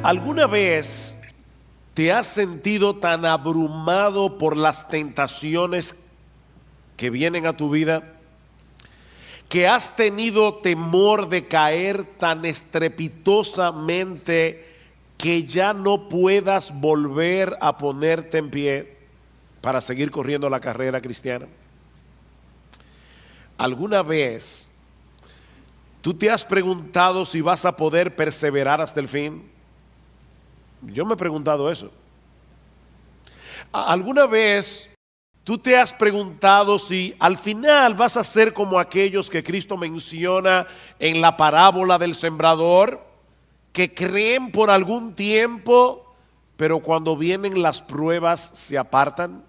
¿Alguna vez te has sentido tan abrumado por las tentaciones que vienen a tu vida, que has tenido temor de caer tan estrepitosamente que ya no puedas volver a ponerte en pie para seguir corriendo la carrera cristiana? ¿Alguna vez tú te has preguntado si vas a poder perseverar hasta el fin? Yo me he preguntado eso. ¿Alguna vez tú te has preguntado si al final vas a ser como aquellos que Cristo menciona en la parábola del sembrador, que creen por algún tiempo, pero cuando vienen las pruebas se apartan?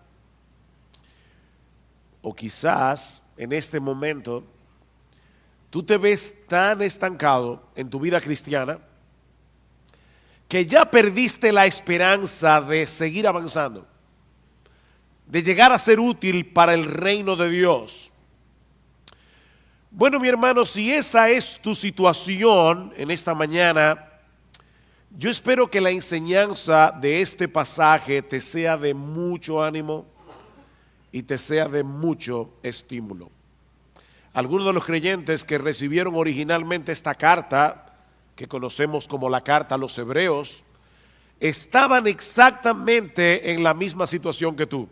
O quizás en este momento tú te ves tan estancado en tu vida cristiana que ya perdiste la esperanza de seguir avanzando, de llegar a ser útil para el reino de Dios. Bueno, mi hermano, si esa es tu situación en esta mañana, yo espero que la enseñanza de este pasaje te sea de mucho ánimo y te sea de mucho estímulo. Algunos de los creyentes que recibieron originalmente esta carta, que conocemos como la carta a los Hebreos, estaban exactamente en la misma situación que tú.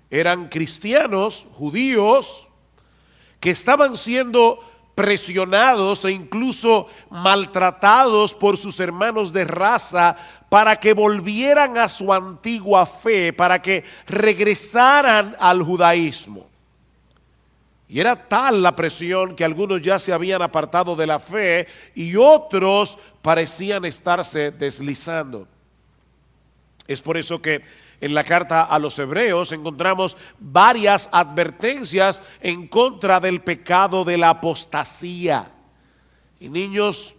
Eran cristianos, judíos, que estaban siendo presionados e incluso maltratados por sus hermanos de raza para que volvieran a su antigua fe, para que regresaran al judaísmo. Y era tal la presión que algunos ya se habían apartado de la fe y otros parecían estarse deslizando. Es por eso que en la carta a los Hebreos encontramos varias advertencias en contra del pecado de la apostasía. Y niños,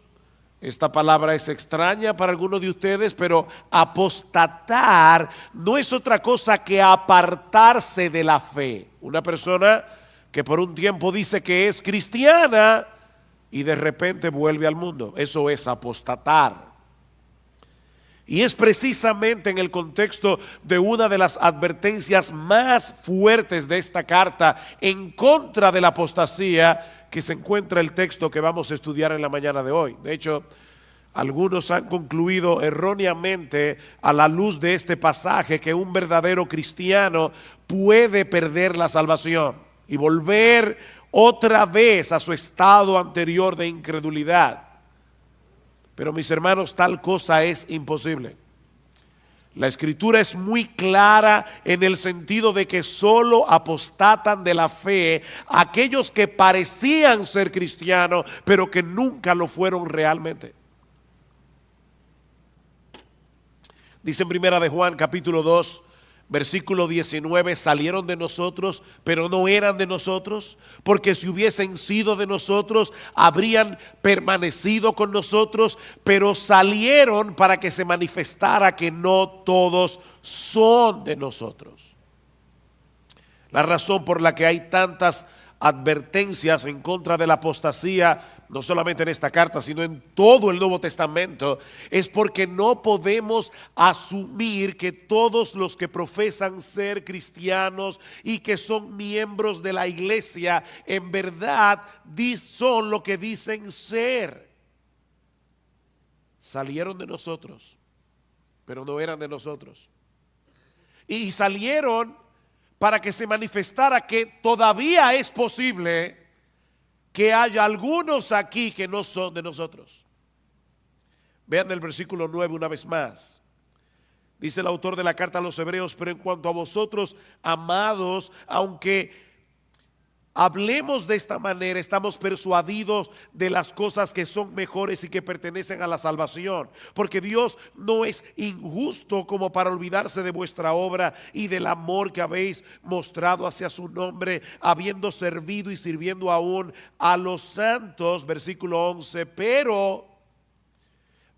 esta palabra es extraña para algunos de ustedes, pero apostatar no es otra cosa que apartarse de la fe. Una persona que por un tiempo dice que es cristiana y de repente vuelve al mundo. Eso es apostatar. Y es precisamente en el contexto de una de las advertencias más fuertes de esta carta en contra de la apostasía que se encuentra el texto que vamos a estudiar en la mañana de hoy. De hecho, algunos han concluido erróneamente a la luz de este pasaje que un verdadero cristiano puede perder la salvación y volver otra vez a su estado anterior de incredulidad. Pero mis hermanos, tal cosa es imposible. La escritura es muy clara en el sentido de que solo apostatan de la fe aquellos que parecían ser cristianos, pero que nunca lo fueron realmente. Dice en Primera de Juan capítulo 2, versículo 19, salieron de nosotros, pero no eran de nosotros, porque si hubiesen sido de nosotros, habrían permanecido con nosotros, pero salieron para que se manifestara que no todos son de nosotros. La razón por la que hay tantas advertencias en contra de la apostasía, no solamente en esta carta, sino en todo el Nuevo Testamento, es porque no podemos asumir que todos los que profesan ser cristianos y que son miembros de la iglesia, en verdad son lo que dicen ser. Salieron de nosotros, pero no eran de nosotros. Y salieron para que se manifestara que todavía es posible que haya algunos aquí que no son de nosotros. Vean el versículo 9 una vez más. Dice el autor de la carta a los Hebreos: pero en cuanto a vosotros, amados, aunque hablemos de esta manera, estamos persuadidos de las cosas que son mejores y que pertenecen a la salvación, porque Dios no es injusto como para olvidarse de vuestra obra y del amor que habéis mostrado hacia su nombre, habiendo servido y sirviendo aún a los santos. Versículo 11, pero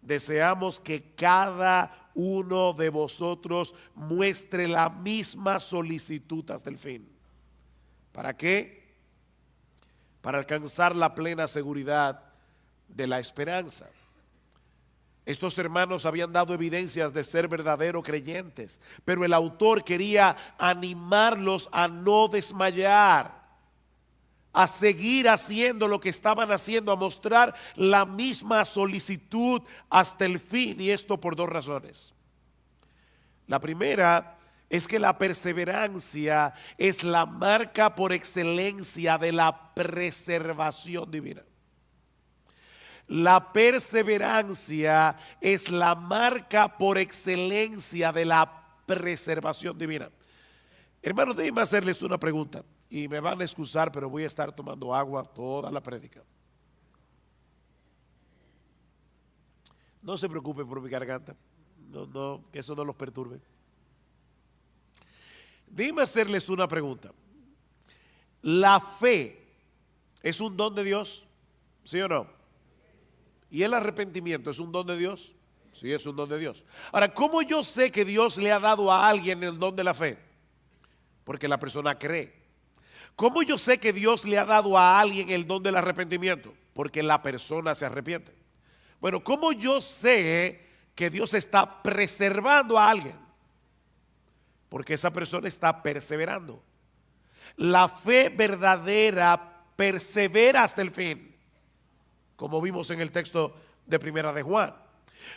deseamos que cada uno de vosotros muestre la misma solicitud hasta el fin. ¿Para qué? Para alcanzar la plena seguridad de la esperanza. Estos hermanos habían dado evidencias de ser verdaderos creyentes, pero el autor quería animarlos a no desmayar, a seguir haciendo lo que estaban haciendo, a mostrar la misma solicitud hasta el fin, y esto por dos razones. La primera es que la perseverancia es la marca por excelencia de la preservación divina. La perseverancia es la marca por excelencia de la preservación divina. Hermanos, déjenme hacerles una pregunta y me van a excusar, pero voy a estar tomando agua toda la prédica. No se preocupen por mi garganta, no, que eso no los perturbe. Déjenme hacerles una pregunta. ¿La fe es un don de Dios? ¿Sí o no? ¿Y el arrepentimiento es un don de Dios? Sí, es un don de Dios. Ahora, ¿cómo yo sé que Dios le ha dado a alguien el don de la fe? Porque la persona cree. ¿Cómo yo sé que Dios le ha dado a alguien el don del arrepentimiento? Porque la persona se arrepiente. Bueno, ¿cómo yo sé que Dios está preservando a alguien? Porque esa persona está perseverando. La fe verdadera persevera hasta el fin, como vimos en el texto de Primera de Juan.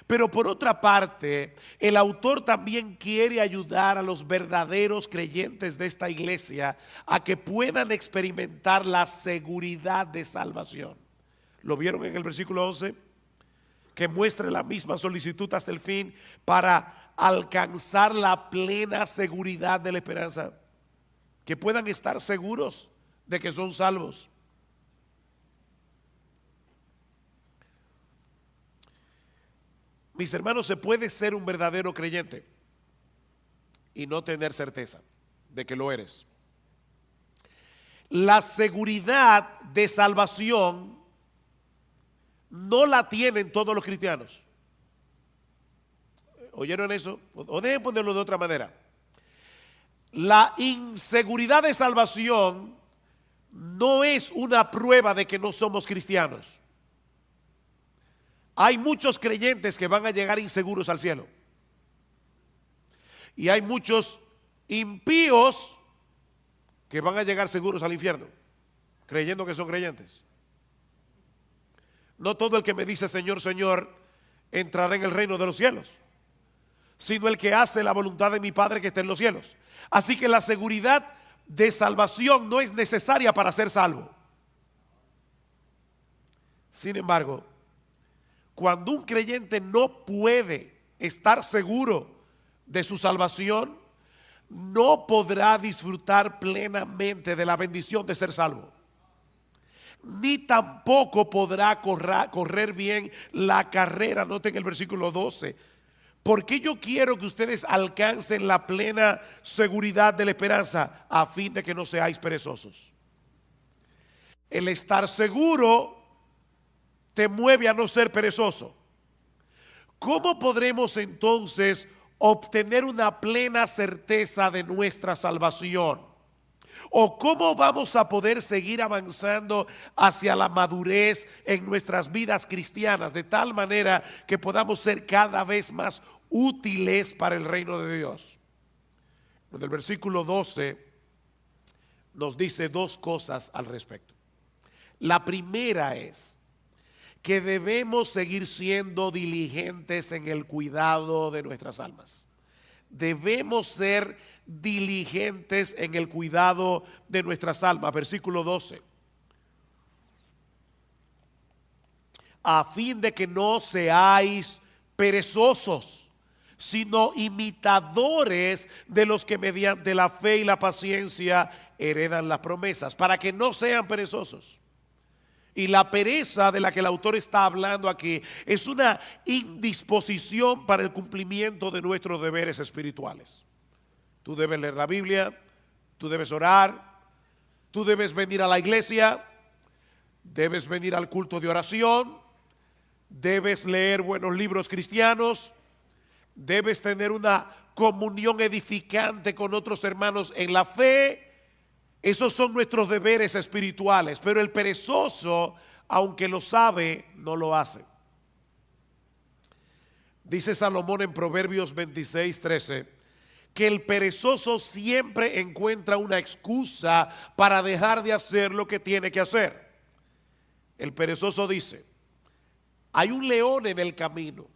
Pero por otra parte, el autor también quiere ayudar a los verdaderos creyentes de esta iglesia a que puedan experimentar la seguridad de salvación. ¿Lo vieron en el versículo 11? Que muestre la misma solicitud hasta el fin para alcanzar la plena seguridad de la esperanza. Que puedan estar seguros de que son salvos. Mis hermanos, se puede ser un verdadero creyente y no tener certeza de que lo eres. La seguridad de salvación no la tienen todos los cristianos. ¿Oyeron eso? O deben ponerlo de otra manera. La inseguridad de salvación no es una prueba de que no somos cristianos. Hay muchos creyentes que van a llegar inseguros al cielo. Y hay muchos impíos que van a llegar seguros al infierno, creyendo que son creyentes. No todo el que me dice Señor, Señor, entrará en el reino de los cielos, sino el que hace la voluntad de mi Padre que está en los cielos. Así que la seguridad de salvación no es necesaria para ser salvo. Sin embargo, cuando un creyente no puede estar seguro de su salvación, no podrá disfrutar plenamente de la bendición de ser salvo. Ni tampoco podrá correr bien la carrera. Noten el versículo 12. Porque yo quiero que ustedes alcancen la plena seguridad de la esperanza, a fin de que no seáis perezosos. El estar seguro te mueve a no ser perezoso. ¿Cómo podremos entonces obtener una plena certeza de nuestra salvación? ¿O cómo vamos a poder seguir avanzando hacia la madurez en nuestras vidas cristianas de tal manera que podamos ser cada vez más útiles para el reino de Dios? En el versículo 12 nos dice dos cosas al respecto. La primera es que debemos seguir siendo diligentes en el cuidado de nuestras almas. Debemos ser diligentes en el cuidado de nuestras almas. Versículo 12. A fin de que no seáis perezosos, sino imitadores de los que mediante la fe y la paciencia heredan las promesas, para que no sean perezosos. Y la pereza de la que el autor está hablando aquí es una indisposición para el cumplimiento de nuestros deberes espirituales. Tú debes leer la Biblia, tú debes orar, tú debes venir a la iglesia, debes venir al culto de oración, debes leer buenos libros cristianos, debes tener una comunión edificante con otros hermanos en la fe. Esos son nuestros deberes espirituales, pero el perezoso, aunque lo sabe, no lo hace. Dice Salomón en Proverbios 26:13 que el perezoso siempre encuentra una excusa para dejar de hacer lo que tiene que hacer. El perezoso dice: hay un león en el camino,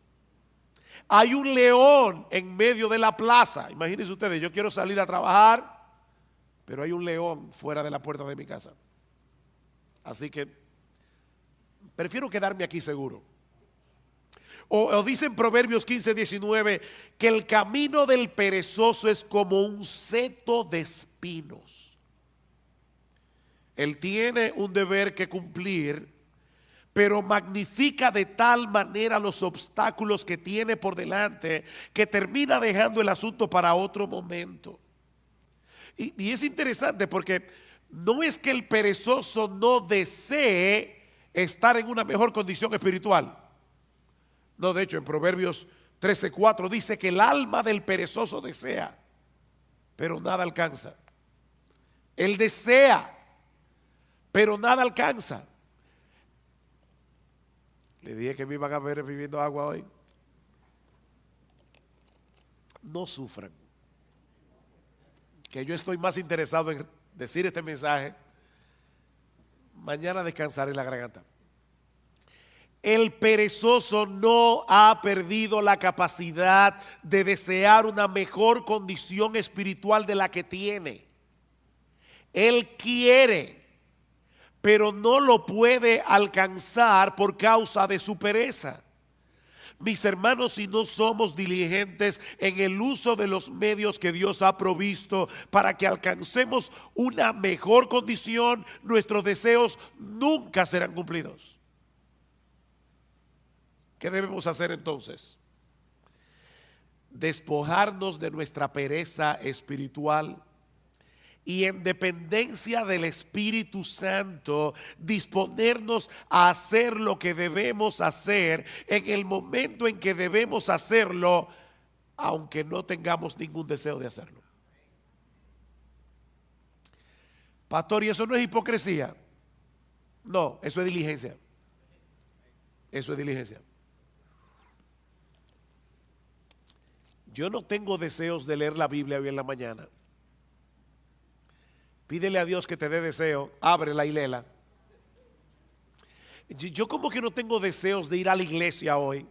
hay un león en medio de la plaza. Imagínense ustedes, yo quiero salir a trabajar, pero hay un león fuera de la puerta de mi casa. Así que prefiero quedarme aquí seguro. O dice en Proverbios 15:19 que el camino del perezoso es como un seto de espinos. Él tiene un deber que cumplir, pero magnifica de tal manera los obstáculos que tiene por delante que termina dejando el asunto para otro momento. Y es interesante porque no es que el perezoso no desee estar en una mejor condición espiritual. No, de hecho, en Proverbios 13:4 dice que el alma del perezoso desea, pero nada alcanza. Él desea, pero nada alcanza. Le dije que me iban a ver bebiendo agua hoy. No sufran, que yo estoy más interesado en decir este mensaje. Mañana descansaré en la garganta. El perezoso no ha perdido la capacidad de desear una mejor condición espiritual de la que tiene. Él quiere, pero no lo puede alcanzar por causa de su pereza. Mis hermanos, si no somos diligentes en el uso de los medios que Dios ha provisto para que alcancemos una mejor condición, nuestros deseos nunca serán cumplidos. ¿Qué debemos hacer entonces? Despojarnos de nuestra pereza espiritual y en dependencia del Espíritu Santo disponernos a hacer lo que debemos hacer en el momento en que debemos hacerlo, aunque no tengamos ningún deseo de hacerlo. Pastor, ¿y eso no es hipocresía? No, eso es diligencia. Eso es diligencia. Yo no tengo deseos de leer la Biblia hoy en la mañana. Pídele a Dios que te dé deseo, ábrela y léela. Yo como que no tengo deseos de ir a la iglesia hoy.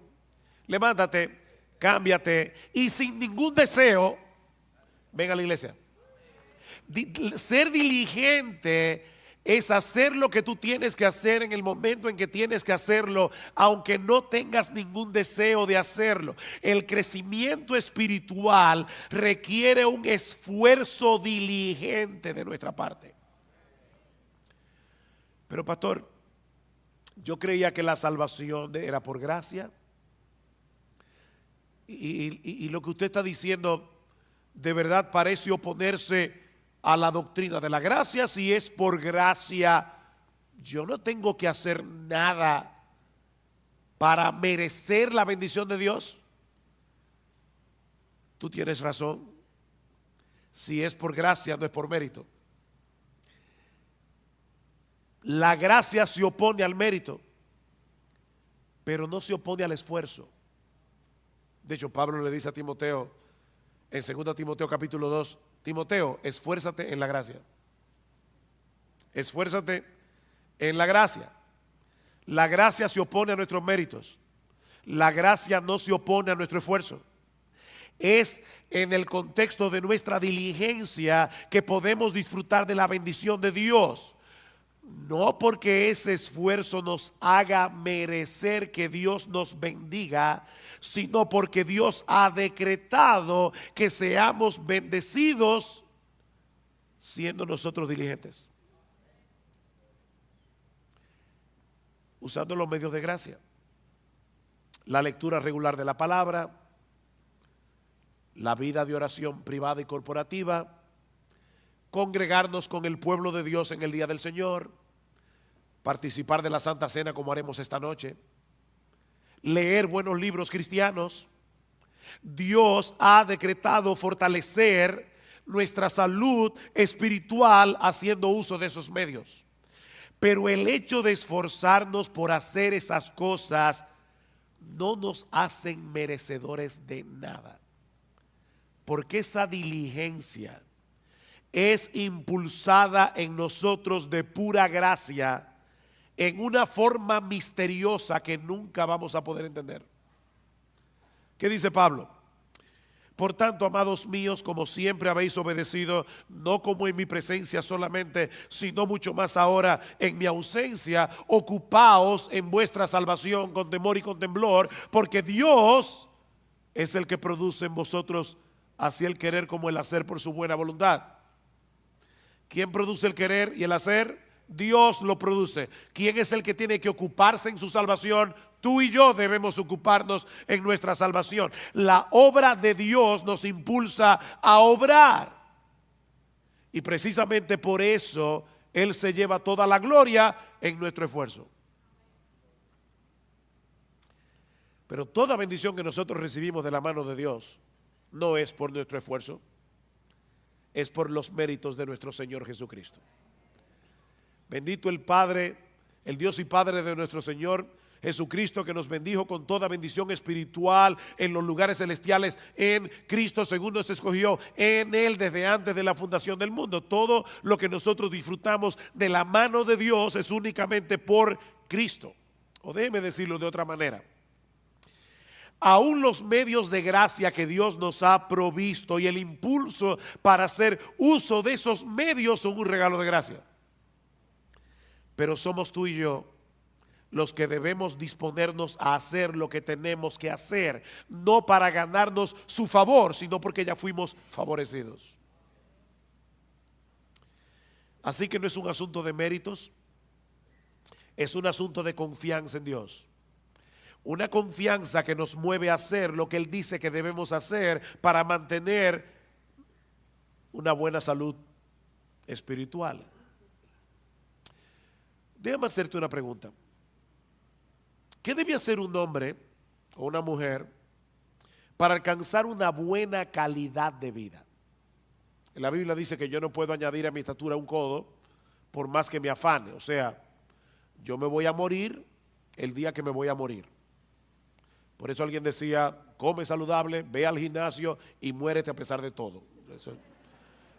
Levántate, cámbiate y sin ningún deseo, ven a la iglesia. Ser diligente es hacer lo que tú tienes que hacer en el momento en que tienes que hacerlo, aunque no tengas ningún deseo de hacerlo. El crecimiento espiritual requiere un esfuerzo diligente de nuestra parte. Pero pastor, yo creía que la salvación era por gracia. Y lo que usted está diciendo de verdad parece oponerse a la doctrina de la gracia. Si es por gracia, yo no tengo que hacer nada para merecer la bendición de Dios. Tú tienes razón. Si es por gracia, no es por mérito. La gracia se opone al mérito, pero no se opone al esfuerzo. De hecho, Pablo le dice a Timoteo en 2 Timoteo capítulo 2, Timoteo, esfuérzate en la gracia. Esfuérzate en la gracia. La gracia se opone a nuestros méritos. La gracia no se opone a nuestro esfuerzo. Es en el contexto de nuestra diligencia que podemos disfrutar de la bendición de Dios. No porque ese esfuerzo nos haga merecer que Dios nos bendiga, sino porque Dios ha decretado que seamos bendecidos siendo nosotros diligentes, usando los medios de gracia, la lectura regular de la palabra, la vida de oración privada y corporativa, congregarnos con el pueblo de Dios en el día del Señor, participar de la Santa Cena como haremos esta noche, leer buenos libros cristianos. Dios ha decretado fortalecer nuestra salud espiritual haciendo uso de esos medios. Pero el hecho de esforzarnos por hacer esas cosas no nos hacen merecedores de nada, porque esa diligencia es impulsada en nosotros de pura gracia, en una forma misteriosa que nunca vamos a poder entender. ¿Qué dice Pablo? Por tanto, amados míos, como siempre habéis obedecido, no como en mi presencia solamente, sino mucho más ahora en mi ausencia, ocupaos en vuestra salvación con temor y con temblor, porque Dios es el que produce en vosotros así el querer como el hacer por su buena voluntad. ¿Quién produce el querer y el hacer? Dios lo produce. ¿Quién es el que tiene que ocuparse en su salvación? Tú y yo debemos ocuparnos en nuestra salvación. La obra de Dios nos impulsa a obrar. Y precisamente por eso Él se lleva toda la gloria en nuestro esfuerzo. Pero toda bendición que nosotros recibimos de la mano de Dios no es por nuestro esfuerzo, es por los méritos de nuestro Señor Jesucristo. Bendito el Padre, el Dios y Padre de nuestro Señor Jesucristo, que nos bendijo con toda bendición espiritual en los lugares celestiales en Cristo, según nos escogió en Él desde antes de la fundación del mundo. Todo lo que nosotros disfrutamos de la mano de Dios es únicamente por Cristo. O déjeme decirlo de otra manera. Aún los medios de gracia que Dios nos ha provisto y el impulso para hacer uso de esos medios son un regalo de gracia. Pero somos tú y yo los que debemos disponernos a hacer lo que tenemos que hacer, no para ganarnos su favor, sino porque ya fuimos favorecidos. Así que no es un asunto de méritos, es un asunto de confianza en Dios. Una confianza que nos mueve a hacer lo que Él dice que debemos hacer para mantener una buena salud espiritual. Déjame hacerte una pregunta. ¿Qué debe hacer un hombre o una mujer para alcanzar una buena calidad de vida? La Biblia dice que yo no puedo añadir a mi estatura un codo por más que me afane. O sea, yo me voy a morir el día que me voy a morir. Por eso alguien decía, come saludable, ve al gimnasio y muérete a pesar de todo.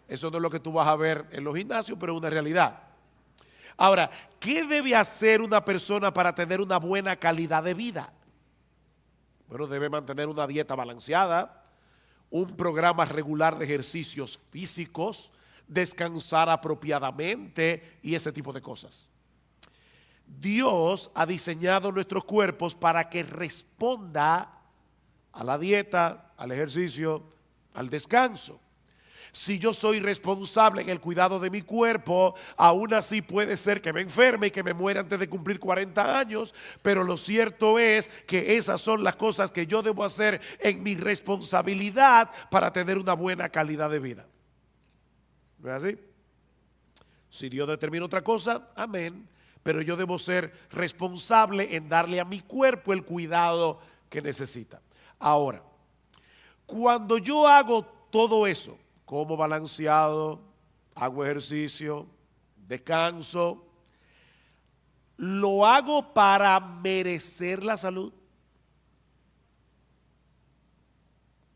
Eso no es lo que tú vas a ver en los gimnasios, pero es una realidad. Ahora, ¿qué debe hacer una persona para tener una buena calidad de vida? Bueno, debe mantener una dieta balanceada, un programa regular de ejercicios físicos, descansar apropiadamente y ese tipo de cosas. Dios ha diseñado nuestros cuerpos para que responda a la dieta, al ejercicio, al descanso. Si yo soy responsable en el cuidado de mi cuerpo, aún así puede ser que me enferme y que me muera antes de cumplir 40 años, pero lo cierto es que esas son las cosas que yo debo hacer en mi responsabilidad para tener una buena calidad de vida. ¿No es así? Si Dios determina otra cosa, amén, pero yo debo ser responsable en darle a mi cuerpo el cuidado que necesita. Ahora, cuando yo hago todo eso, como balanceado, hago ejercicio, descanso, ¿lo hago para merecer la salud?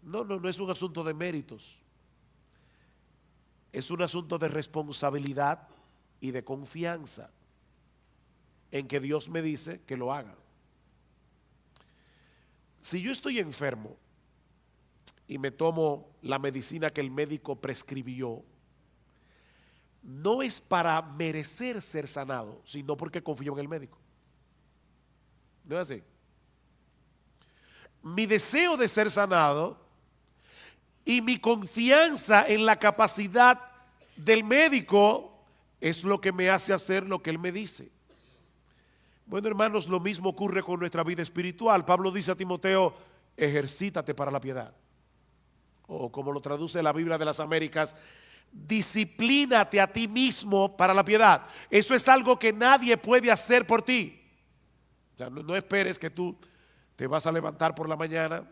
No es un asunto de méritos. Es un asunto de responsabilidad y de confianza en que Dios me dice que lo haga. Si yo estoy enfermo y me tomo la medicina que el médico prescribió, no es para merecer ser sanado, sino porque confío en el médico. ¿No es así? Mi deseo de ser sanado y mi confianza en la capacidad del médico es lo que me hace hacer lo que él me dice. Bueno, hermanos, lo mismo ocurre con nuestra vida espiritual. Pablo dice a Timoteo, ejercítate para la piedad. O como lo traduce la Biblia de las Américas, disciplínate a ti mismo para la piedad. Eso es algo que nadie puede hacer por ti. O sea, no esperes que tú te vas a levantar por la mañana.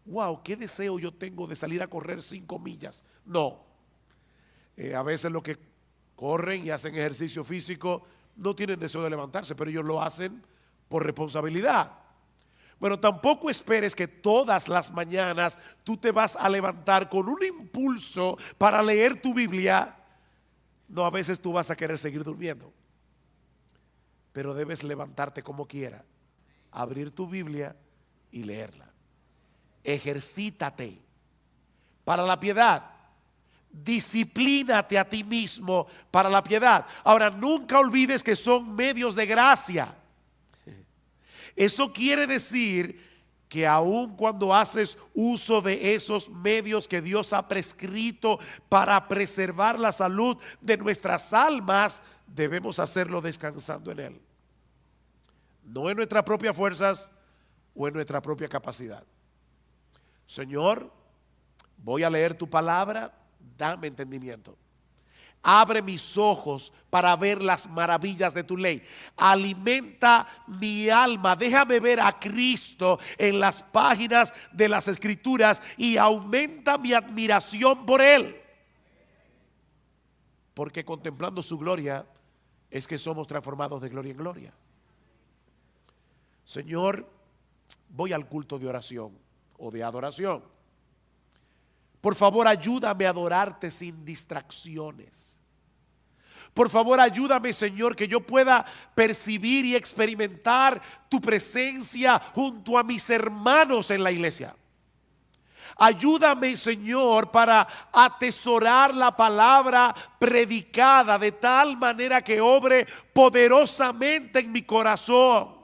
Wow, qué deseo yo tengo de salir a correr 5 millas. No. A veces los que corren y hacen ejercicio físico no tienen deseo de levantarse, pero ellos lo hacen por responsabilidad. Bueno, tampoco esperes que todas las mañanas tú te vas a levantar con un impulso para leer tu Biblia. No, a veces tú vas a querer seguir durmiendo, pero debes levantarte como quiera, abrir tu Biblia y leerla. Ejercítate para la piedad. Disciplínate a ti mismo para la piedad. Ahora, nunca olvides que son medios de gracia. Eso quiere decir que aun cuando haces uso de esos medios que Dios ha prescrito para preservar la salud de nuestras almas, debemos hacerlo descansando en Él. No en nuestras propias fuerzas o en nuestra propia capacidad. Señor, voy a leer tu palabra, dame entendimiento. Abre mis ojos para ver las maravillas de tu ley. Alimenta mi alma. Déjame ver a Cristo en las páginas de las Escrituras y aumenta mi admiración por Él. Porque contemplando su gloria es que somos transformados de gloria en gloria. Señor, voy al culto de oración o de adoración. Por favor, ayúdame a adorarte sin distracciones. Por favor, ayúdame, Señor, que yo pueda percibir y experimentar tu presencia junto a mis hermanos en la iglesia. Ayúdame, Señor, para atesorar la palabra predicada de tal manera que obre poderosamente en mi corazón.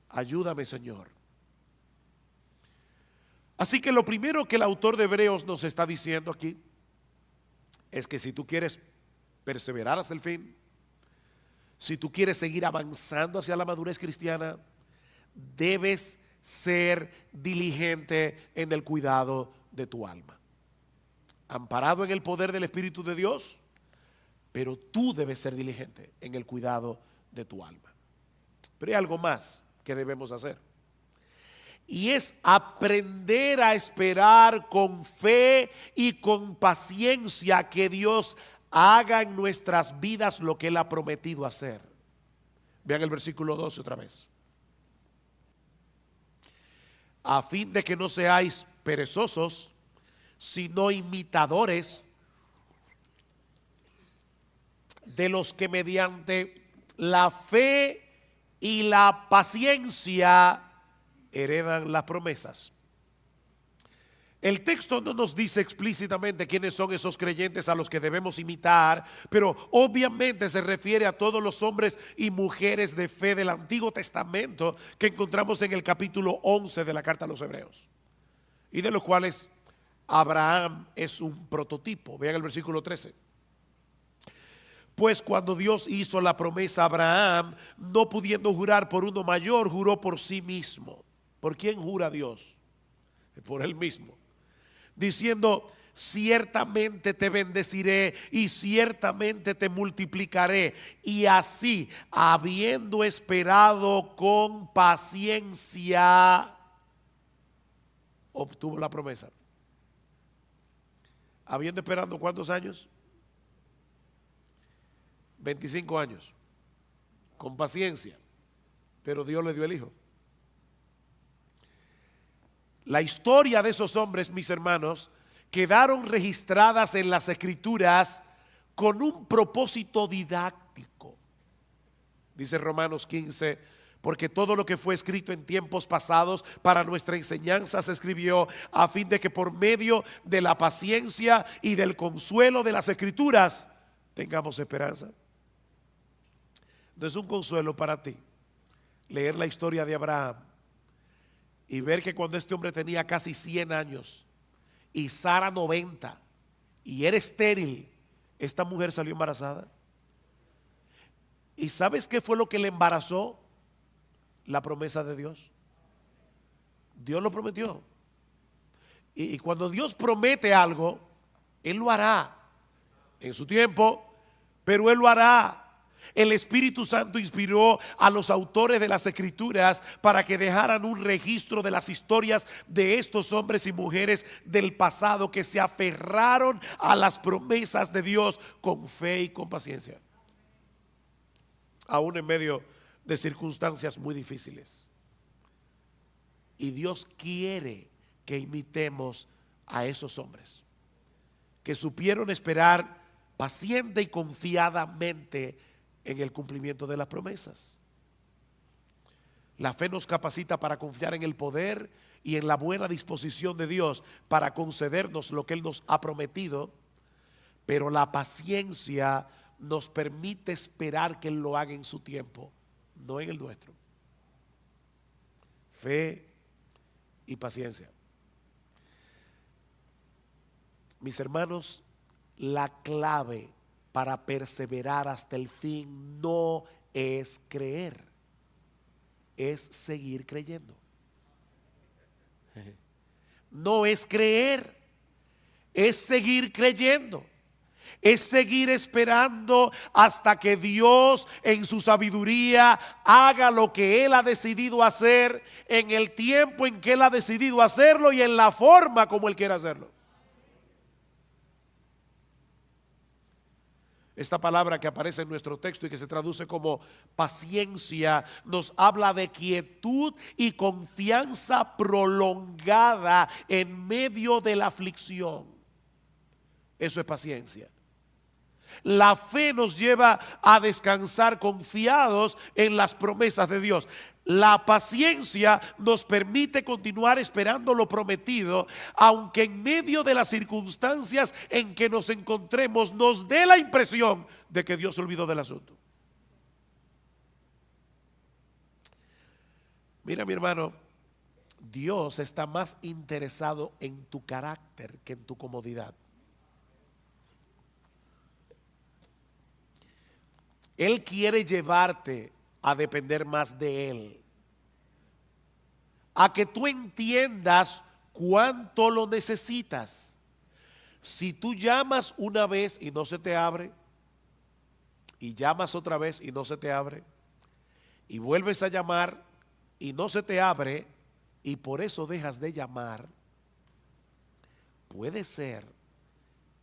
Ayúdame, Señor. Así que lo primero que el autor de Hebreos nos está diciendo aquí es que si tú quieres perseverar hasta el fin, si tú quieres seguir avanzando hacia la madurez cristiana, debes ser diligente en el cuidado de tu alma. Amparado en el poder del Espíritu de Dios, pero tú debes ser diligente en el cuidado de tu alma. Pero hay algo más que debemos hacer. Y es aprender a esperar con fe y con paciencia que Dios haga en nuestras vidas lo que Él ha prometido hacer. Vean el versículo 12 otra vez. A fin de que no seáis perezosos, sino imitadores de los que mediante la fe y la paciencia heredan las promesas. El texto no nos dice explícitamente quiénes son esos creyentes a los que debemos imitar, pero obviamente se refiere a todos los hombres y mujeres de fe del Antiguo Testamento que encontramos en el capítulo 11 de la carta a los Hebreos, y de los cuales Abraham es un prototipo. Vean el versículo 13. Pues cuando Dios hizo la promesa a Abraham, no pudiendo jurar por uno mayor, juró por sí mismo. ¿Por quién jura Dios? Por Él mismo. Diciendo, ciertamente te bendeciré y ciertamente te multiplicaré. Y así, habiendo esperado con paciencia, obtuvo la promesa. Habiendo esperado ¿cuántos años? 25 años. Con paciencia. Pero Dios le dio el hijo. La historia de esos hombres, mis hermanos, quedaron registradas en las Escrituras con un propósito didáctico. Dice Romanos 15, porque todo lo que fue escrito en tiempos pasados para nuestra enseñanza se escribió a fin de que por medio de la paciencia y del consuelo de las Escrituras tengamos esperanza. No es un consuelo para ti leer la historia de Abraham y ver que cuando este hombre tenía casi 100 años y Sara 90 y era estéril, esta mujer salió embarazada. ¿Y sabes qué fue lo que le embarazó? La promesa de Dios. Dios lo prometió. Y cuando Dios promete algo, Él lo hará en su tiempo, pero Él lo hará. El Espíritu Santo inspiró a los autores de las Escrituras para que dejaran un registro de las historias de estos hombres y mujeres del pasado que se aferraron a las promesas de Dios con fe y con paciencia. Aún en medio de circunstancias muy difíciles. Y Dios quiere que imitemos a esos hombres que supieron esperar paciente y confiadamente en el cumplimiento de las promesas. La fe nos capacita para confiar en el poder y en la buena disposición de Dios para concedernos lo que Él nos ha prometido, pero la paciencia nos permite esperar que Él lo haga en su tiempo, no en el nuestro. Fe y paciencia. Mis hermanos, la clave para perseverar hasta el fin no es creer, es seguir creyendo. No es creer, es seguir creyendo. Es seguir esperando hasta que Dios en su sabiduría haga lo que Él ha decidido hacer en el tiempo en que Él ha decidido hacerlo y en la forma como Él quiere hacerlo. Esta palabra que aparece en nuestro texto y que se traduce como paciencia nos habla de quietud y confianza prolongada en medio de la aflicción. Eso es paciencia. La fe nos lleva a descansar confiados en las promesas de Dios. La paciencia nos permite continuar esperando lo prometido, aunque en medio de las circunstancias en que nos encontremos nos dé la impresión de que Dios se olvidó del asunto. Mira, mi hermano, Dios está más interesado en tu carácter que en tu comodidad. Él quiere llevarte a depender más de Él, a que tú entiendas cuánto lo necesitas. Si tú llamas una vez y no se te abre, y llamas otra vez y no se te abre, y vuelves a llamar y no se te abre, y por eso dejas de llamar, puede ser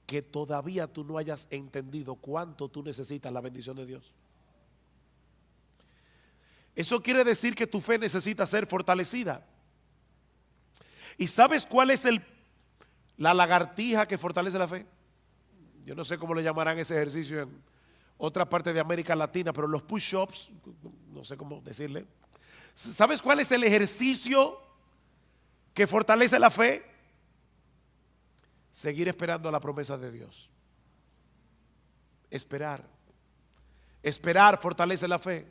que todavía tú no hayas entendido cuánto tú necesitas la bendición de Dios. Eso quiere decir que tu fe necesita ser fortalecida. ¿Y sabes cuál es la lagartija que fortalece la fe? Yo no sé cómo le llamarán ese ejercicio en otra parte de América Latina, pero los push-ups, no sé cómo decirle. ¿Sabes cuál es el ejercicio que fortalece la fe? Seguir esperando la promesa de Dios. Esperar. Esperar fortalece la fe.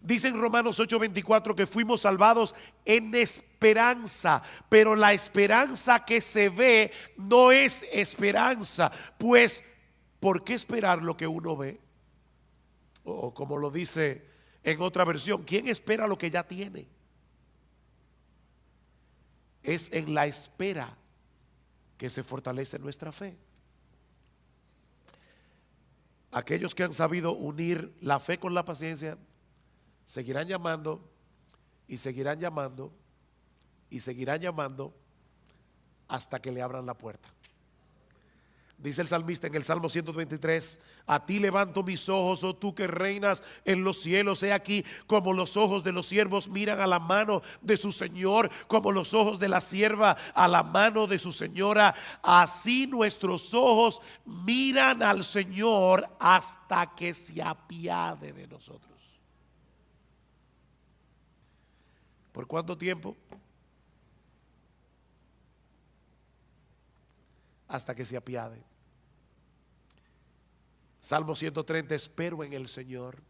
Dice en Romanos 8:24 que fuimos salvados en esperanza, pero la esperanza que se ve no es esperanza. Pues, ¿por qué esperar lo que uno ve? O como lo dice en otra versión, ¿quién espera lo que ya tiene? Es en la espera que se fortalece nuestra fe. Aquellos que han sabido unir la fe con la paciencia seguirán llamando y seguirán llamando y seguirán llamando hasta que le abran la puerta. Dice el salmista en el Salmo 123: a ti levanto mis ojos, oh tú que reinas en los cielos. He aquí como los ojos de los siervos miran a la mano de su Señor, como los ojos de la sierva a la mano de su señora. Así nuestros ojos miran al Señor hasta que se apiade de nosotros. ¿Por cuánto tiempo? Hasta que se apiade. Salmo 130: espero en el Señor,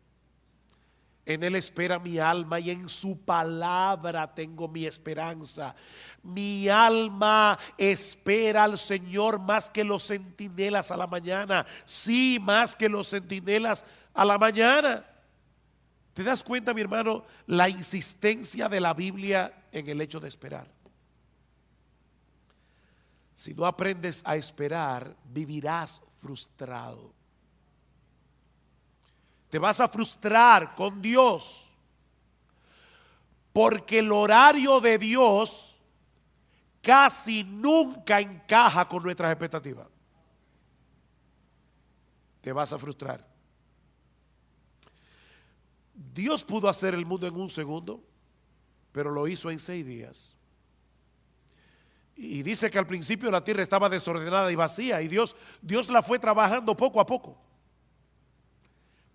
en Él espera mi alma y en su palabra tengo mi esperanza. Mi alma espera al Señor más que los centinelas a la mañana. Sí, más que los centinelas a la mañana. ¿Te das cuenta, mi hermano, la insistencia de la Biblia en el hecho de esperar? Si no aprendes a esperar, vivirás frustrado. Te vas a frustrar con Dios, porque el horario de Dios casi nunca encaja con nuestras expectativas. Te vas a frustrar. Dios pudo hacer el mundo en un segundo, pero lo hizo en 6 días. Y dice que al principio la tierra estaba desordenada y vacía, y Dios la fue trabajando poco a poco,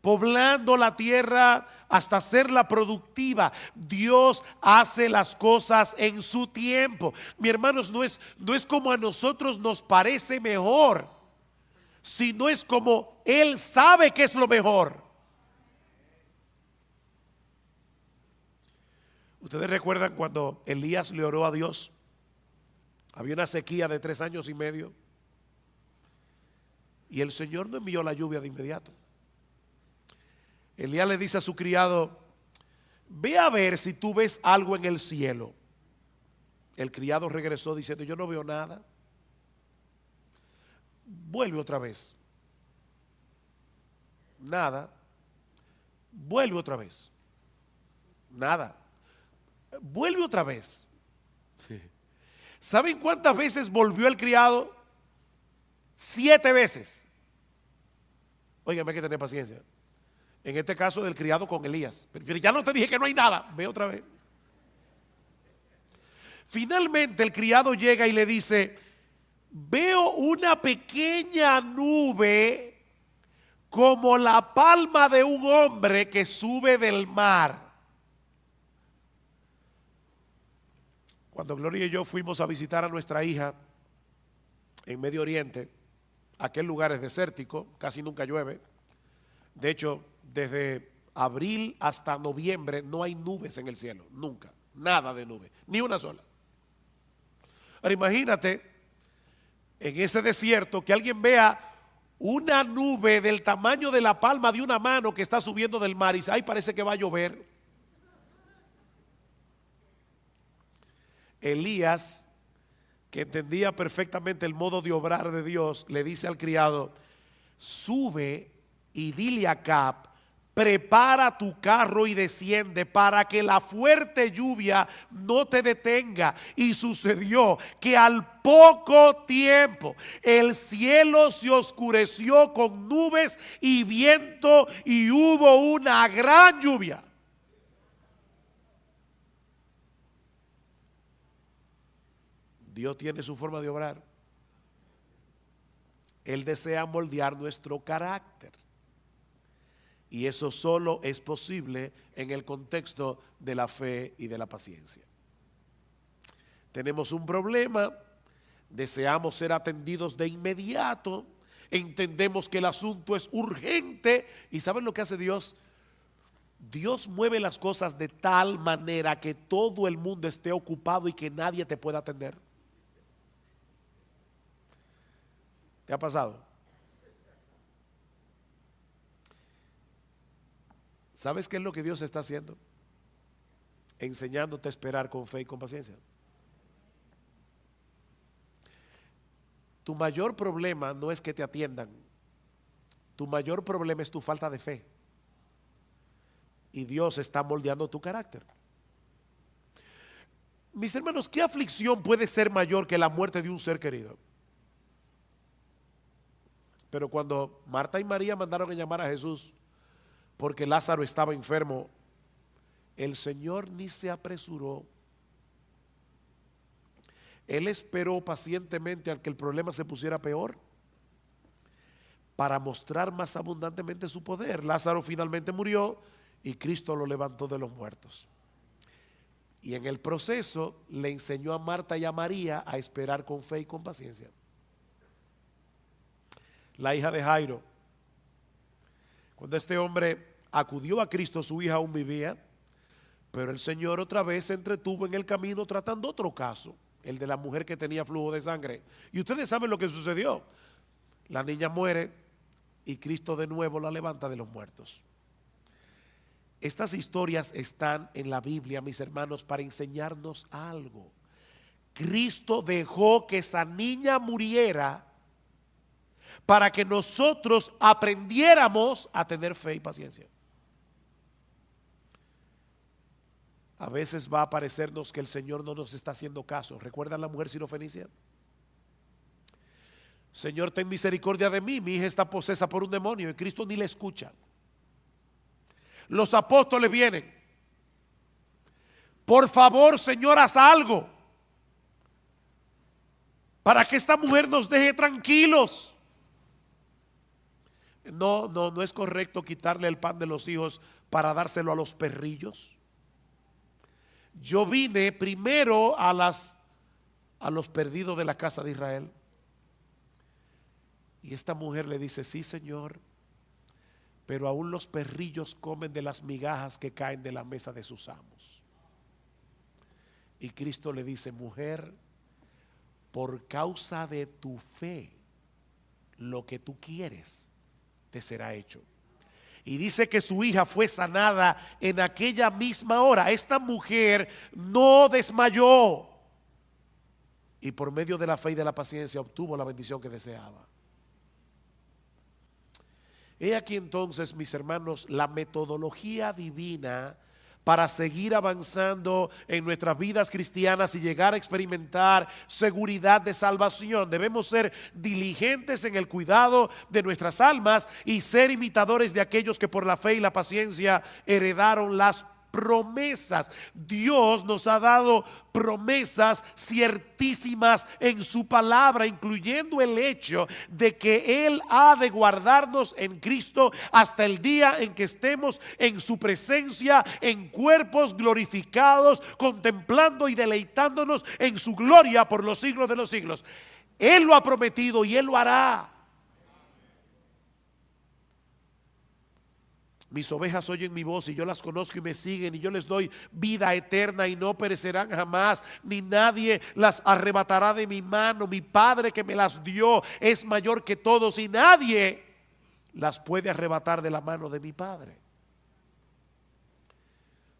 poblando la tierra hasta hacerla productiva. Dios hace las cosas en su tiempo. Mi hermanos, no es como a nosotros nos parece mejor, sino es como Él sabe que es lo mejor. Ustedes recuerdan cuando Elías le oró a Dios. Había una sequía de 3 años y medio, y el Señor no envió la lluvia de inmediato. Elías le dice a su criado: ve a ver si tú ves algo en el cielo. El criado regresó diciendo: yo no veo nada. Vuelve otra vez. Nada. Vuelve otra vez. Nada. Vuelve otra vez. ¿Saben cuántas veces volvió el criado? 7 veces. Óigame, hay que tener paciencia. En este caso del criado con Elías. Pero ya no te dije que no hay nada. Ve otra vez. Finalmente el criado llega y le dice: veo una pequeña nube como la palma de un hombre que sube del mar. Cuando Gloria y yo fuimos a visitar a nuestra hija en Medio Oriente, aquel lugar es desértico, casi nunca llueve. De hecho, desde abril hasta noviembre no hay nubes en el cielo, nunca, nada de nube, ni una sola. Ahora imagínate en ese desierto que alguien vea una nube del tamaño de la palma de una mano que está subiendo del mar y dice: ay, parece que va a llover. Elías, que entendía perfectamente el modo de obrar de Dios, le dice al criado: sube y dile a Acab, prepara tu carro y desciende para que la fuerte lluvia no te detenga. Y sucedió que al poco tiempo el cielo se oscureció con nubes y viento y hubo una gran lluvia. Dios tiene su forma de obrar. Él desea moldear nuestro carácter. Y eso solo es posible en el contexto de la fe y de la paciencia. Tenemos un problema, deseamos ser atendidos de inmediato, entendemos que el asunto es urgente. ¿Y saben lo que hace Dios? Dios mueve las cosas de tal manera que todo el mundo esté ocupado y que nadie te pueda atender. ¿Te ha pasado? ¿Sabes qué es lo que Dios está haciendo? Enseñándote a esperar con fe y con paciencia. Tu mayor problema no es que te atiendan. Tu mayor problema es tu falta de fe. Y Dios está moldeando tu carácter. Mis hermanos, ¿qué aflicción puede ser mayor que la muerte de un ser querido? Pero cuando Marta y María mandaron a llamar a Jesús porque Lázaro estaba enfermo, el Señor ni se apresuró. Él esperó pacientemente al que el problema se pusiera peor para mostrar más abundantemente su poder. Lázaro finalmente murió y Cristo lo levantó de los muertos. Y en el proceso le enseñó a Marta y a María a esperar con fe y con paciencia. La hija de Jairo, cuando este hombre acudió a Cristo, su hija aún vivía, pero el Señor otra vez se entretuvo en el camino tratando otro caso, el de la mujer que tenía flujo de sangre. Y ustedes saben lo que sucedió. La niña muere y Cristo de nuevo la levanta de los muertos. Estas historias están en la Biblia, mis hermanos, para enseñarnos algo. Cristo dejó que esa niña muriera para que nosotros aprendiéramos a tener fe y paciencia. A veces va a parecernos que el Señor no nos está haciendo caso. ¿Recuerdan la mujer sirofenicia? Señor, ten misericordia de mí, mi hija está posesa por un demonio, y Cristo ni le escucha. Los apóstoles vienen. Por favor, Señor, haz algo para que esta mujer nos deje tranquilos. No es correcto quitarle el pan de los hijos para dárselo a los perrillos. Yo vine primero a los perdidos de la casa de Israel. Y esta mujer le dice: sí, Señor, pero aún los perrillos comen de las migajas que caen de la mesa de sus amos. Y Cristo le dice: mujer, por causa de tu fe, lo que tú quieres te será hecho. Y dice que su hija fue sanada en aquella misma hora. Esta mujer no desmayó y por medio de la fe y de la paciencia obtuvo la bendición que deseaba. He aquí entonces, mis hermanos, la metodología divina para seguir avanzando en nuestras vidas cristianas y llegar a experimentar seguridad de salvación. Debemos ser diligentes en el cuidado de nuestras almas y ser imitadores de aquellos que por la fe y la paciencia heredaron las promesas. Dios nos ha dado promesas ciertísimas en su palabra, incluyendo el hecho de que Él ha de guardarnos en Cristo hasta el día en que estemos en su presencia en cuerpos glorificados, contemplando y deleitándonos en su gloria por los siglos de los siglos. Él lo ha prometido y Él lo hará. Mis ovejas oyen mi voz y yo las conozco y me siguen, y yo les doy vida eterna y no perecerán jamás, ni nadie las arrebatará de mi mano. Mi Padre que me las dio es mayor que todos y nadie las puede arrebatar de la mano de mi Padre.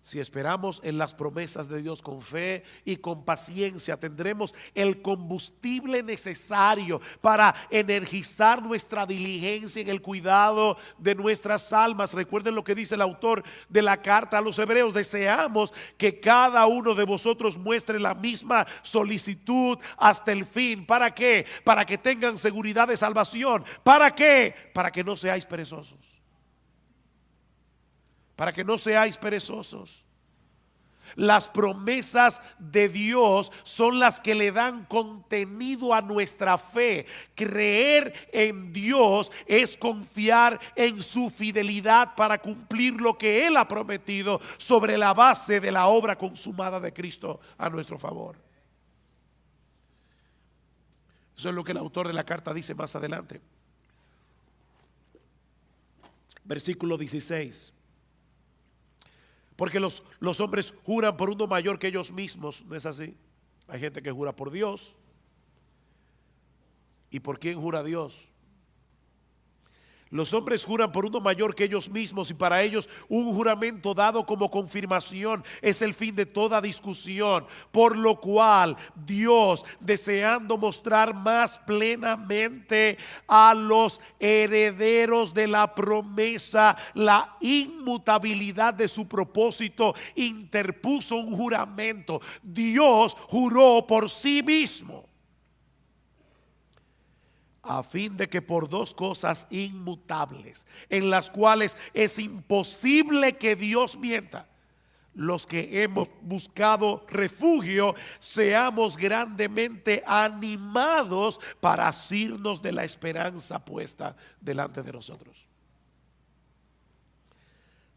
Si esperamos en las promesas de Dios con fe y con paciencia, tendremos el combustible necesario para energizar nuestra diligencia en el cuidado de nuestras almas. Recuerden lo que dice el autor de la carta a los Hebreos: deseamos que cada uno de vosotros muestre la misma solicitud hasta el fin. ¿Para qué? Para que tengan seguridad de salvación. ¿Para qué? Para que no seáis perezosos. Para que no seáis perezosos. Las promesas de Dios son las que le dan contenido a nuestra fe. Creer en Dios es confiar en su fidelidad para cumplir lo que Él ha prometido sobre la base de la obra consumada de Cristo a nuestro favor. Eso es lo que el autor de la carta dice más adelante. Versículo 16. Porque los hombres juran por uno mayor que ellos mismos, ¿no es así? Hay gente que jura por Dios. ¿Y por quién jura Dios? Los hombres juran por uno mayor que ellos mismos, y para ellos un juramento dado como confirmación es el fin de toda discusión. Por lo cual Dios, deseando mostrar más plenamente a los herederos de la promesa la inmutabilidad de su propósito, interpuso un juramento. Dios juró por sí mismo, a fin de que por dos cosas inmutables, en las cuales es imposible que Dios mienta, los que hemos buscado refugio seamos grandemente animados para asirnos de la esperanza puesta delante de nosotros.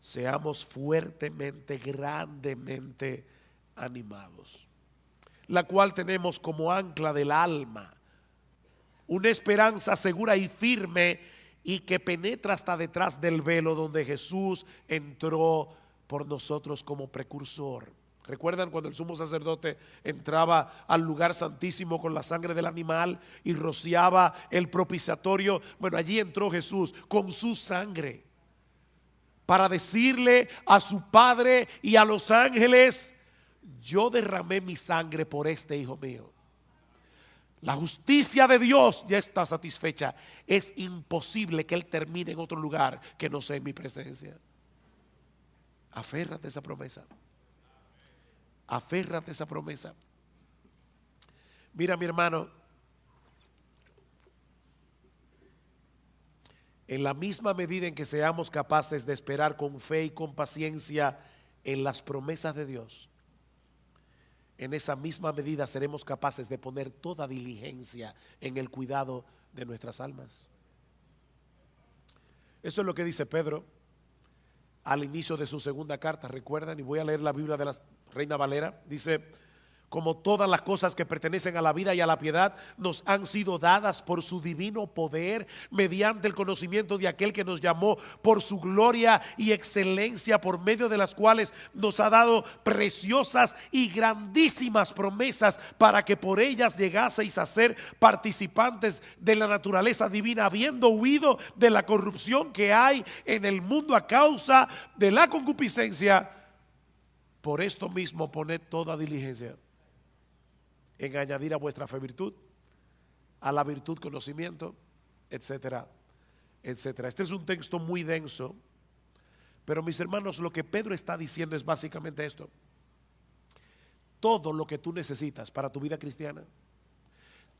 Seamos fuertemente, grandemente animados, la cual tenemos como ancla del alma, una esperanza segura y firme, y que penetra hasta detrás del velo, donde Jesús entró por nosotros como precursor. ¿Recuerdan cuando el sumo sacerdote entraba al lugar santísimo con la sangre del animal y rociaba el propiciatorio? Bueno, allí entró Jesús con su sangre para decirle a su Padre y a los ángeles: yo derramé mi sangre por este hijo mío. La justicia de Dios ya está satisfecha. Es imposible que Él termine en otro lugar que no sea en mi presencia. Aférrate a esa promesa. Aférrate a esa promesa. Mira, mi hermano, En la misma medida en que seamos capaces de esperar con fe y con paciencia en las promesas de Dios, en esa misma medida seremos capaces de poner toda diligencia en el cuidado de nuestras almas. Eso es lo que dice Pedro al inicio de su segunda carta. Recuerdan, y voy a leer la Biblia de la Reina Valera. Dice: como todas las cosas que pertenecen a la vida y a la piedad nos han sido dadas por su divino poder, mediante el conocimiento de aquel que nos llamó por su gloria y excelencia, por medio de las cuales nos ha dado preciosas y grandísimas promesas, para que por ellas llegaseis a ser participantes de la naturaleza divina, habiendo huido de la corrupción que hay en el mundo a causa de la concupiscencia. Por esto mismo poned toda diligencia en añadir a vuestra fe virtud, a la virtud conocimiento, etcétera, etcétera. Este es un texto muy denso, pero mis hermanos, lo que Pedro está diciendo es básicamente esto: todo lo que tú necesitas para tu vida cristiana,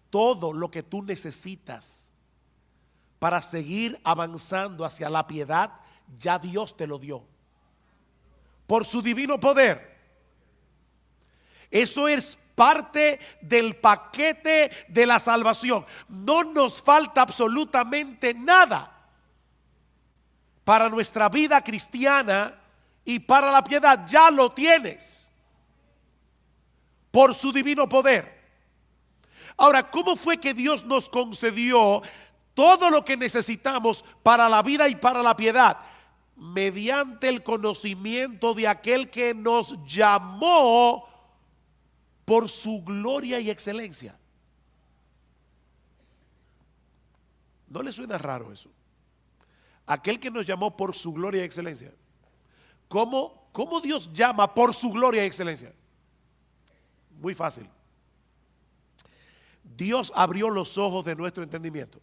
todo lo que tú necesitas para seguir avanzando hacia la piedad, ya Dios te lo dio por su divino poder. Eso es parte del paquete de la salvación. No nos falta absolutamente nada para nuestra vida cristiana y para la piedad. Ya lo tienes por su divino poder. Ahora, ¿cómo fue que Dios nos concedió todo lo que necesitamos para la vida y para la piedad? Mediante el conocimiento de aquel que nos llamó por su gloria y excelencia. ¿No le suena raro eso? Aquel que nos llamó por su gloria y excelencia. ¿Cómo Dios llama por su gloria y excelencia? Muy fácil. Dios abrió los ojos de nuestro entendimiento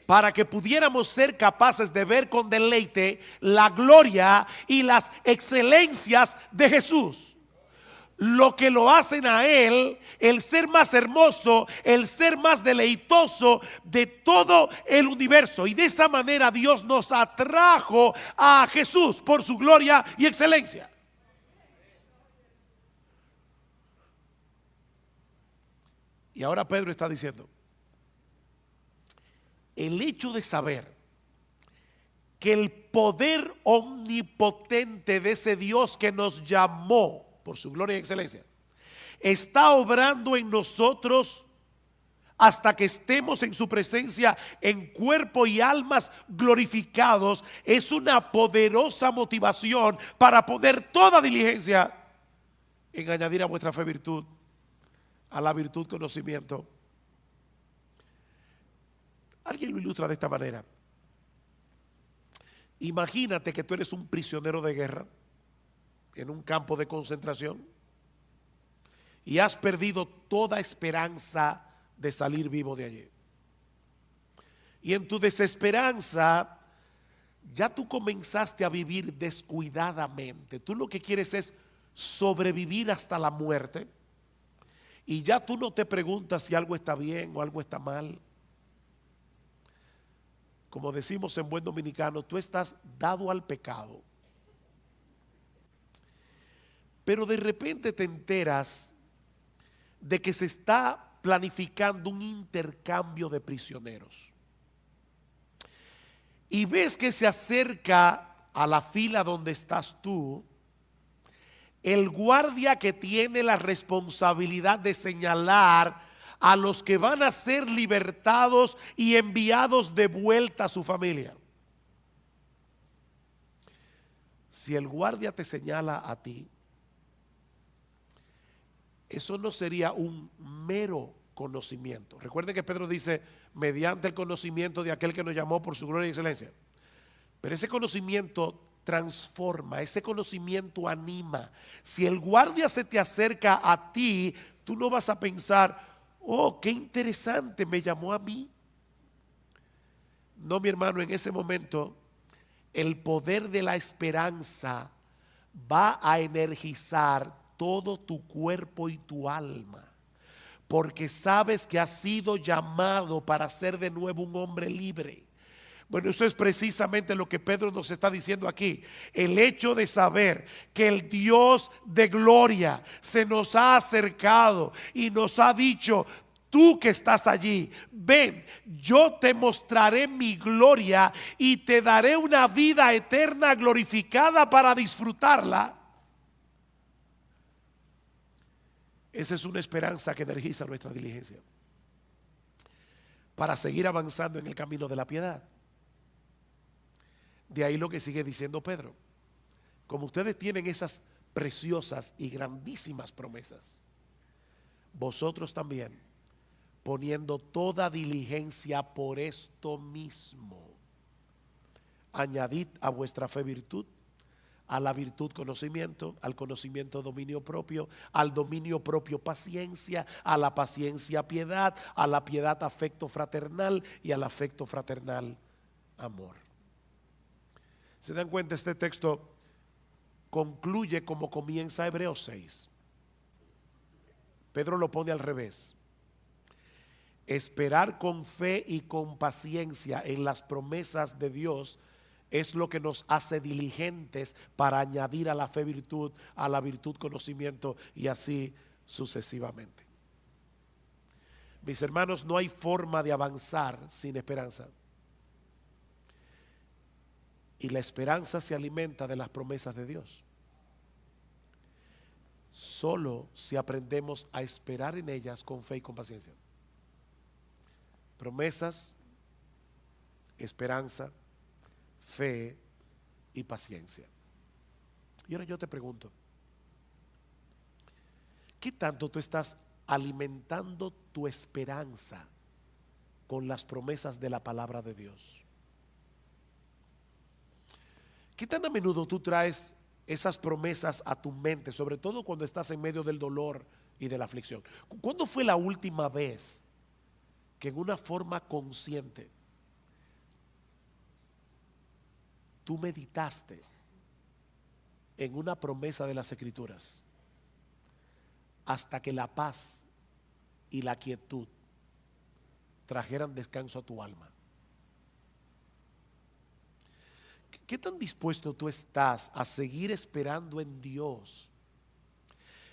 para que pudiéramos ser capaces de ver con deleite la gloria y las excelencias de Jesús. Lo que lo hacen a Él el ser más hermoso, el ser más deleitoso de todo el universo. Y de esa manera Dios nos atrajo a Jesús por su gloria y excelencia. Y ahora Pedro está diciendo: el hecho de saber que el poder omnipotente de ese Dios que nos llamó por su gloria y excelencia está obrando en nosotros hasta que estemos en su presencia en cuerpo y almas glorificados, es una poderosa motivación para poner toda diligencia en añadir a vuestra fe virtud, a la virtud conocimiento. Alguien lo ilustra de esta manera: imagínate que tú eres un prisionero de guerra en un campo de concentración y has perdido toda esperanza de salir vivo de allí. Y en tu desesperanza ya tú comenzaste a vivir descuidadamente. Tú lo que quieres es sobrevivir hasta la muerte, y ya tú no te preguntas si algo está bien o algo está mal. Como decimos en buen dominicano, tú estás dado al pecado. Pero de repente te enteras de que se está planificando un intercambio de prisioneros. Y ves que se acerca a la fila donde estás tú el guardia que tiene la responsabilidad de señalar a los que van a ser libertados y enviados de vuelta a su familia. Si el guardia te señala a ti, eso no sería un mero conocimiento. Recuerden que Pedro dice: mediante el conocimiento de aquel que nos llamó por su gloria y excelencia. Pero ese conocimiento transforma, ese conocimiento anima. Si el guardia se te acerca a ti, tú no vas a pensar: oh, qué interesante, me llamó a mí. No, mi hermano, en ese momento el poder de la esperanza va a energizar todo tu cuerpo y tu alma, porque sabes que has sido llamado para ser de nuevo un hombre libre. Bueno, eso es precisamente lo que Pedro nos está diciendo aquí. El hecho de saber que el Dios de gloria se nos ha acercado y nos ha dicho: tú que estás allí, ven, yo te mostraré mi gloria y te daré una vida eterna glorificada para disfrutarla. Esa es una esperanza que energiza nuestra diligencia para seguir avanzando en el camino de la piedad. De ahí lo que sigue diciendo Pedro: como ustedes tienen esas preciosas y grandísimas promesas, vosotros también, poniendo toda diligencia por esto mismo, añadid a vuestra fe virtud, a la virtud conocimiento, al conocimiento dominio propio, al dominio propio paciencia, a la paciencia piedad, a la piedad afecto fraternal y al afecto fraternal amor. ¿Se dan cuenta? Este texto concluye como comienza Hebreos 6. Pedro lo pone al revés. Esperar con fe y con paciencia en las promesas de Dios es lo que nos hace diligentes para añadir a la fe virtud, a la virtud conocimiento y así sucesivamente. Mis hermanos, no hay forma de avanzar sin esperanza. Y la esperanza se alimenta de las promesas de Dios. Solo si aprendemos a esperar en ellas con fe y con paciencia. Promesas, esperanza, fe y paciencia. Y ahora yo te pregunto: ¿qué tanto tú estás alimentando tu esperanza con las promesas de la palabra de Dios? ¿Qué tan a menudo tú traes esas promesas a tu mente, sobre todo cuando estás en medio del dolor y de la aflicción? ¿Cuándo fue la última vez que en una forma consciente tú meditaste en una promesa de las Escrituras hasta que la paz y la quietud trajeran descanso a tu alma? ¿Qué tan dispuesto tú estás a seguir esperando en Dios,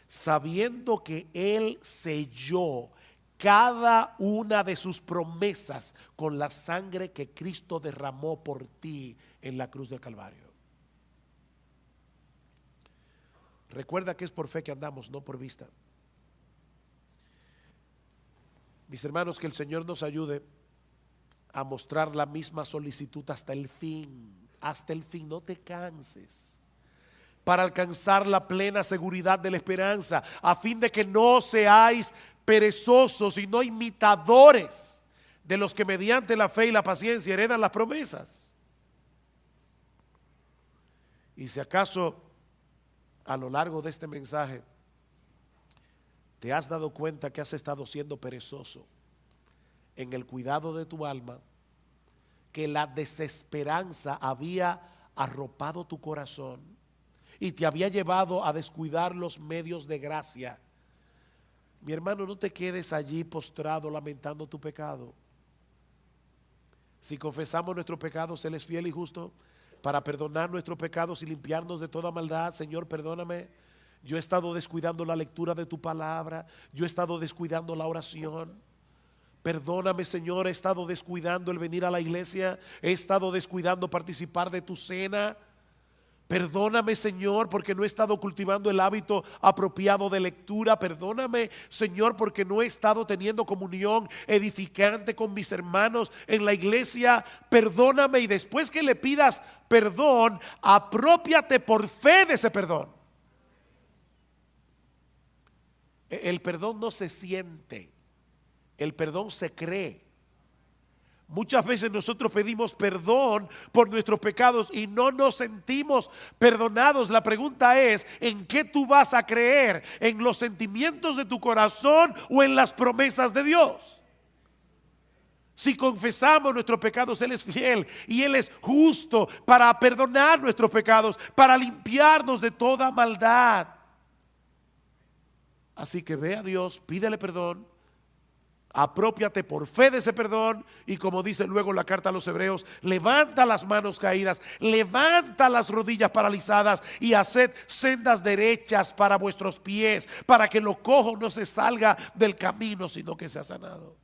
sabiendo que Él selló cada una de sus promesas con la sangre que Cristo derramó por ti en la cruz del Calvario? Recuerda que es por fe que andamos, no por vista. Mis hermanos, que el Señor nos ayude a mostrar la misma solicitud hasta el fin. Hasta el fin, no te canses, para alcanzar la plena seguridad de la esperanza, a fin de que no seáis perezosos y no imitadores de los que mediante la fe y la paciencia heredan las promesas. Y si acaso a lo largo de este mensaje te has dado cuenta que has estado siendo perezoso en el cuidado de tu alma, que la desesperanza había arropado tu corazón y te había llevado a descuidar los medios de gracia, mi hermano, no te quedes allí postrado lamentando tu pecado. Si confesamos nuestros pecados, Él es fiel y justo para perdonar nuestros pecados y limpiarnos de toda maldad. Señor, perdóname, yo he estado descuidando la lectura de tu palabra, yo he estado descuidando la oración. Perdóname, Señor, he estado descuidando el venir a la iglesia, he estado descuidando participar de tu cena. Perdóname, Señor, porque no he estado cultivando el hábito apropiado de lectura. Perdóname, Señor, porque no he estado teniendo comunión edificante con mis hermanos en la iglesia. Perdóname, y después que le pidas perdón, aprópiate por fe de ese perdón. El perdón no se siente. El perdón se cree. Muchas veces nosotros pedimos perdón por nuestros pecados y no nos sentimos perdonados. La pregunta es: ¿en qué tú vas a creer? ¿En los sentimientos de tu corazón o en las promesas de Dios? Si confesamos nuestros pecados, Él es fiel y Él es justo para perdonar nuestros pecados, para limpiarnos de toda maldad. Así que ve a Dios, pídele perdón Apropiate por fe de ese perdón y, como dice luego la carta a los Hebreos, levanta las manos caídas, levanta las rodillas paralizadas y haced sendas derechas para vuestros pies, para que lo cojo no se salga del camino, sino que sea sanado.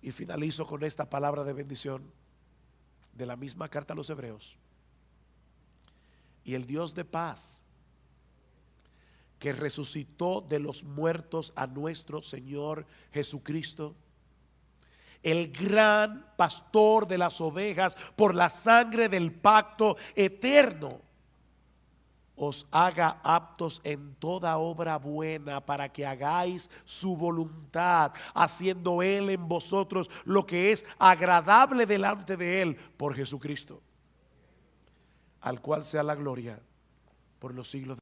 Y finalizo con esta palabra de bendición de la misma carta a los Hebreos. Y el Dios de paz, que resucitó de los muertos a nuestro Señor Jesucristo, el gran pastor de las ovejas, por la sangre del pacto eterno, os haga aptos en toda obra buena, para que hagáis su voluntad, haciendo Él en vosotros lo que es agradable delante de Él, por Jesucristo, al cual sea la gloria por los siglos.